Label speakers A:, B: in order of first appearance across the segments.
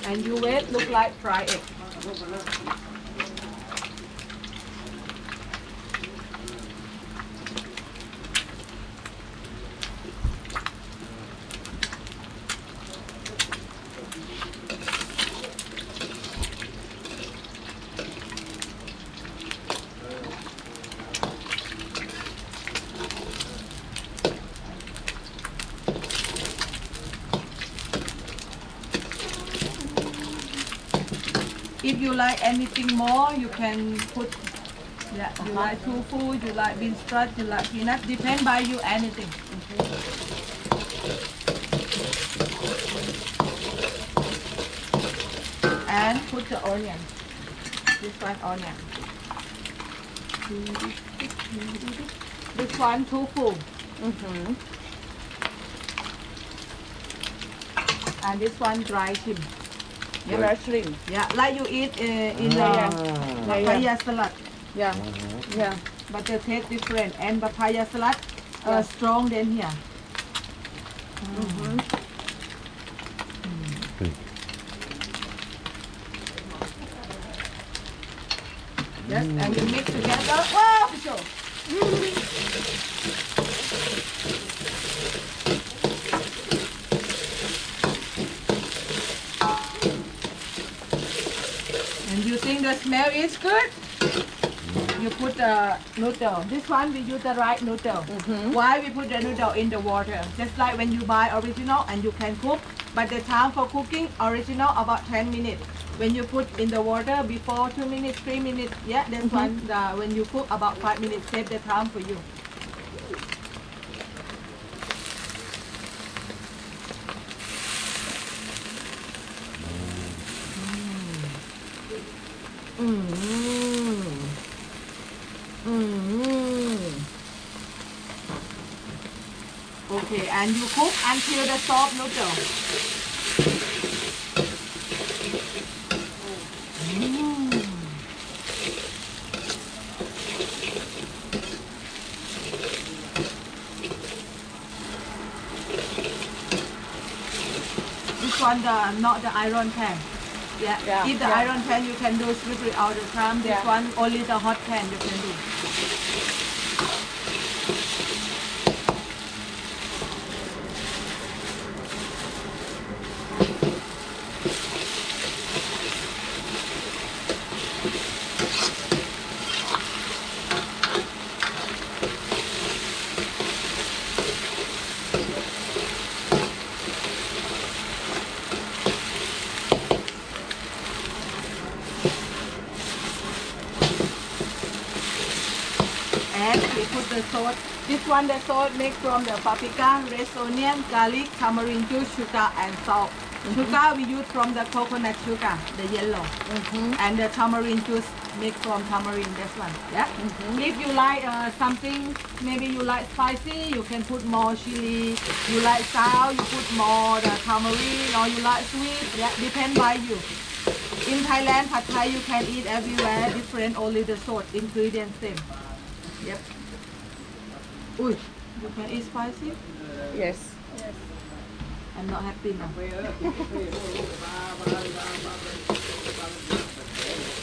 A: And you wait, look like fried egg. If you like anything more, you can put, yeah, you like tofu, you like bean sprout, you like peanut, depend by you anything. And put the onion, this one onion. This one tofu. And this one dry shrimp.
B: Dry shrimp.
A: Yeah, like you eat in papaya salad.
B: Yeah. Yeah.
A: But the taste different. And papaya salad strong than here. Yes, and you mix together. Wow, sure. And you think the smell is good? You put the noodle. This one we use the right noodle. Why we put the noodle in the water? Just like when you buy original and you can cook. But the time for cooking original about 10 minutes. When you put in the water before 2 minutes, 3 minutes, yeah, that's one. When you cook about 5 minutes, save the time for you. Okay, and you cook until the soft noodle. This one, not the iron pan. Yeah. If the iron pan, you can do sweep it all the time. This one, only the hot pan you can do. And we put the sauce. This one, the sauce made from the paprika, red onion, garlic, tamarind juice, sugar, and salt. Sugar we use from the coconut sugar, the yellow. And the tamarind juice made from tamarind, this one. Yeah. If you like something, maybe you like spicy, you can put more chili. You like sour, you put more the tamarind, or you like sweet. Yeah, depend by you. In Thailand, pad Thai you can eat everywhere, different, only the sauce ingredients same. Yep. Uy, you can eat spicy?
B: Yes.
A: I'm not happy now.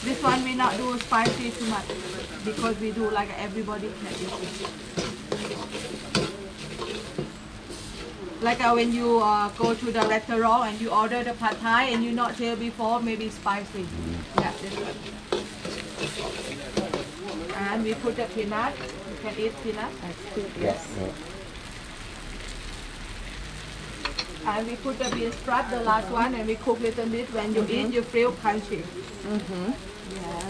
A: This one we not do spicy too much because we do like everybody can eat it. Like when you go to the restaurant and you order the pad Thai and you not tell before maybe spicy. Yeah, this one. And we put the peanut. You can eat peanut.
B: Yes.
A: And we put the bean sprout, the last one, and we cook little bit. When you eat, you feel crunchy. Yes.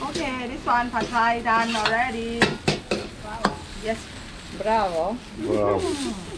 A: Okay, this one pad Thai done already. Yes.
B: Bravo.
C: Wow.